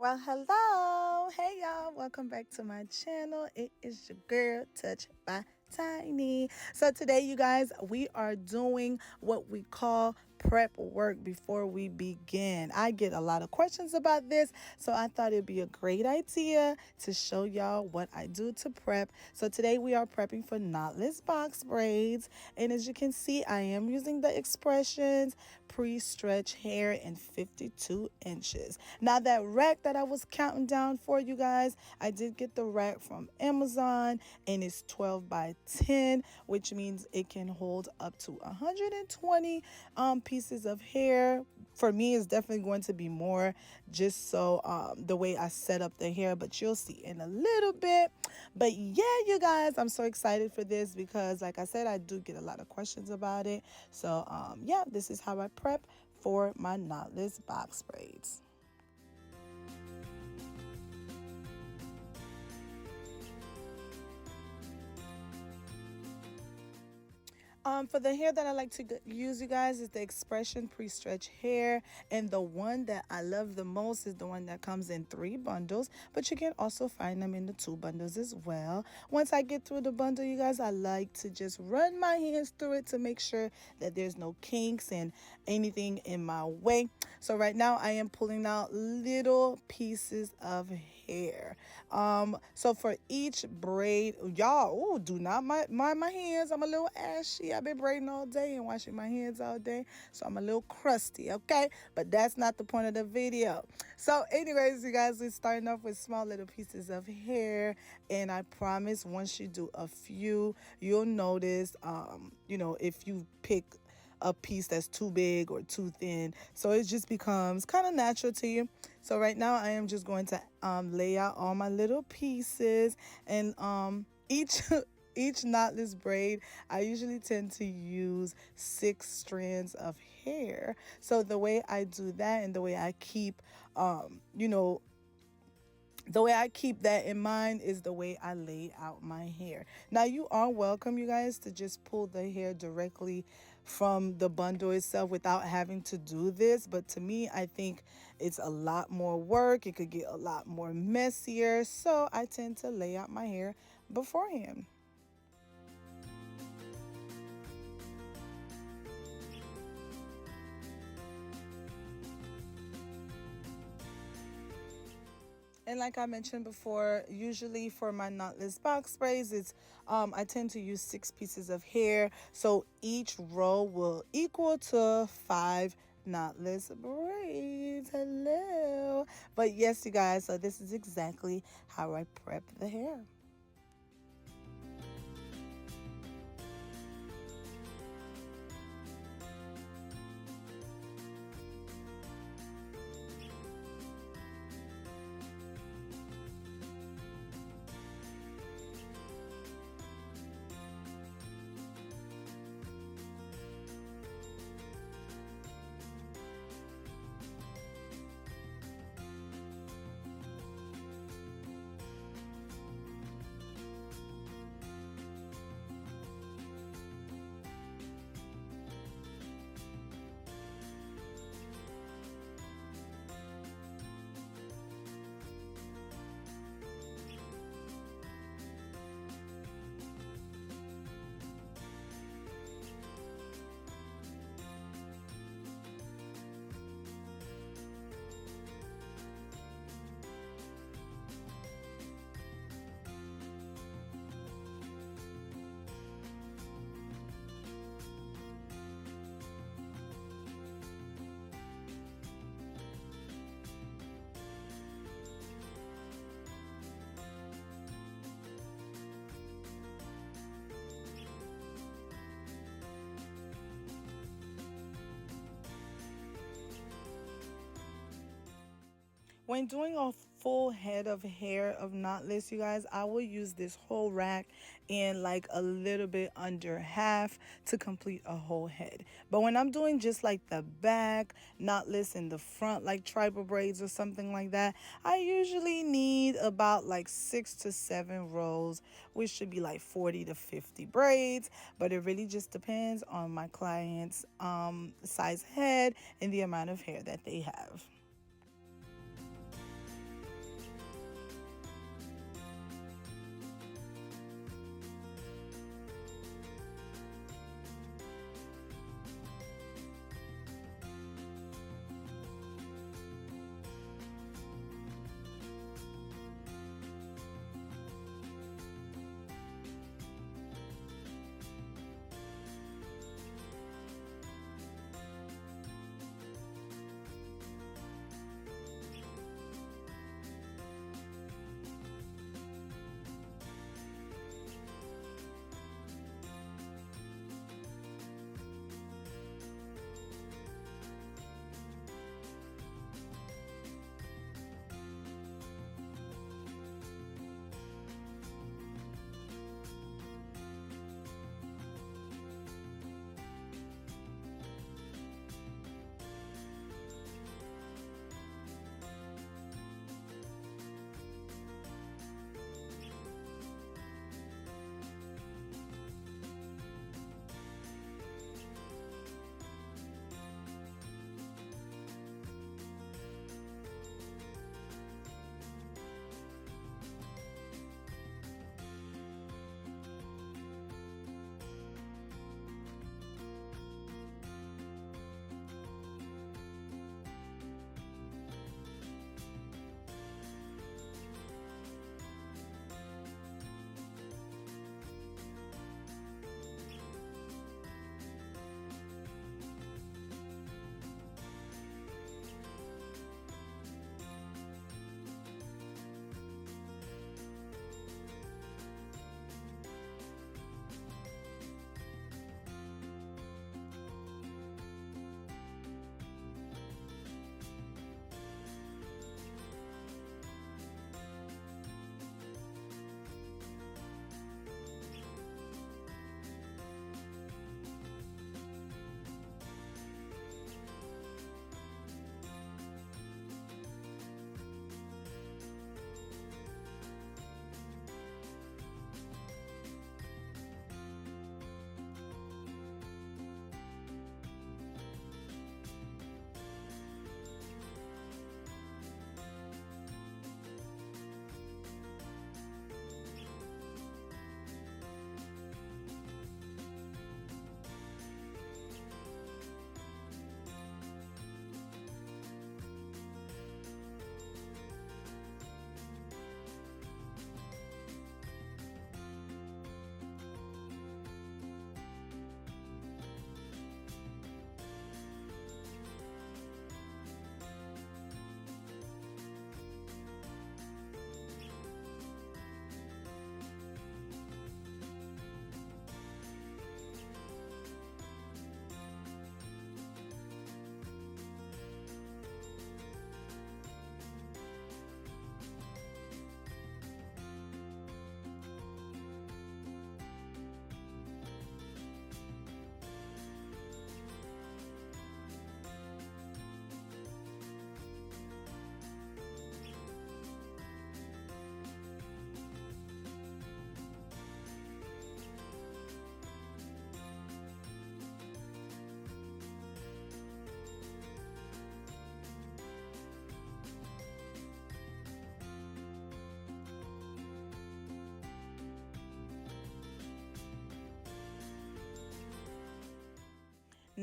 Well, hello. Hey, y'all. Welcome back to my channel. It is your girl, Touched by Tiny. So today, you guys, we are doing what we call prep work before we begin. I get a lot of questions about this, so I thought it'd be a great idea to show y'all what I do to prep. So today we are prepping for knotless box braids, and as you can see, I am using the expressions pre-stretch hair in 52 inches. Now that rack that I was counting down for you guys, I did get the rack from Amazon, and it's 12 by 10, which means it can hold up to 120 pieces of hair. For me, it's definitely going to be more, just so the way I set up the hair, but you'll see in a little bit. But yeah, you guys, I'm so excited for this because, like I said, I do get a lot of questions about it. So yeah, this is how I prep for my knotless box braids. For the hair that I like to use, you guys, is the Expression Pre-Stretch Hair. And the one that I love the most is the one that comes in 3 bundles. But you can also find them in the 2 bundles as well. Once I get through the bundle, you guys, I like to just run my hands through it to make sure that there's no kinks and anything in my way. So right now, I am pulling out little pieces of hair. So for each braid, y'all, do not mind my hands. I'm a little ashy. I've been braiding all day and washing my hands all day, so I'm a little crusty, okay? But that's not the point of the video. So anyways, you guys, we're starting off with small little pieces of hair, and I promise once you do a few, you'll notice, if you pick a piece that's too big or too thin, so it just becomes kind of natural to you. So right now I am just going to lay out all my little pieces, and each each knotless braid, I usually tend to use 6 strands of hair. So the way I do that, and the way I keep the way I keep that in mind, is the way I lay out my hair. Now, you are welcome, you guys, to just pull the hair directly from the bundle itself without having to do this. But to me, I think it's a lot more work. It could get a lot more messier. So I tend to lay out my hair beforehand. And like I mentioned before, usually for my knotless box braids, it's I tend to use 6 pieces of hair. So each row will equal to 5 knotless braids. Hello. But yes, you guys, so this is exactly how I prep the hair. When doing a full head of hair of knotless, you guys, I will use this whole rack and like a little bit under half to complete a whole head. But when I'm doing just like the back, knotless in the front, like tribal braids or something like that, I usually need about like 6 to 7 rows, which should be like 40 to 50 braids. But it really just depends on my client's size head and the amount of hair that they have.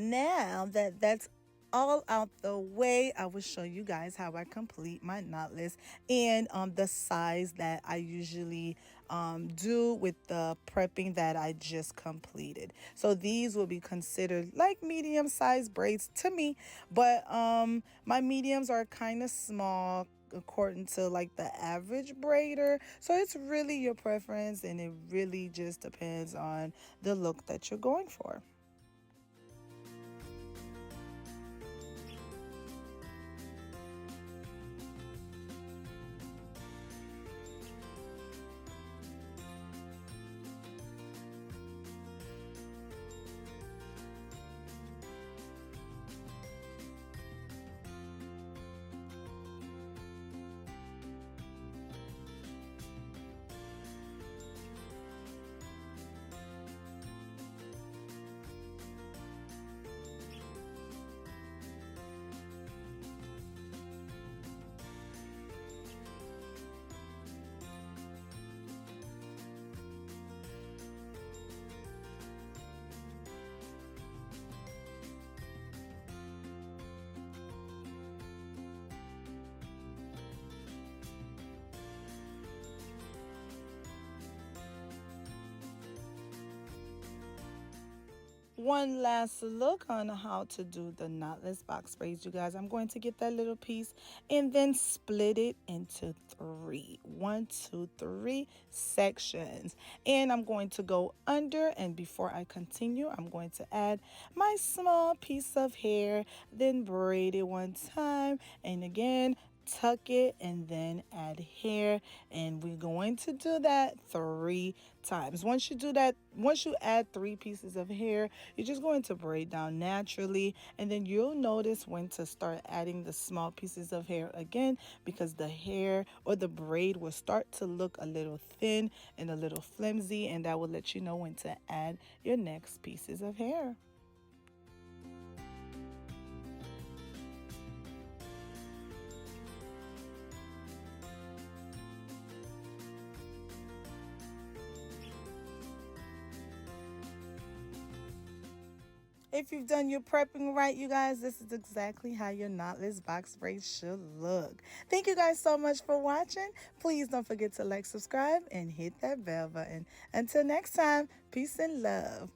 Now that that's all out the way, I will show you guys how I complete my knotless and the size that I usually do with the prepping that I just completed. So these will be considered like medium sized braids to me, but my mediums are kind of small according to like the average braider. So it's really your preference, and it really just depends on the look that you're going for. One last look on how to do the knotless box braids, you guys. I'm going to get that little piece and then split it into one, two, three sections. And I'm going to go under, and before I continue, I'm going to add my small piece of hair, then braid it one time, and again tuck it, and then add hair. And we're going to do that 3 times. Once you add 3 pieces of hair, you're just going to braid down naturally, and then you'll notice when to start adding the small pieces of hair again, because the hair or the braid will start to look a little thin and a little flimsy, and that will let you know when to add your next pieces of hair. If you've done your prepping right, you guys, this is exactly how your knotless box braids should look. Thank you guys so much for watching. Please don't forget to like, subscribe, and hit that bell button. Until next time, peace and love.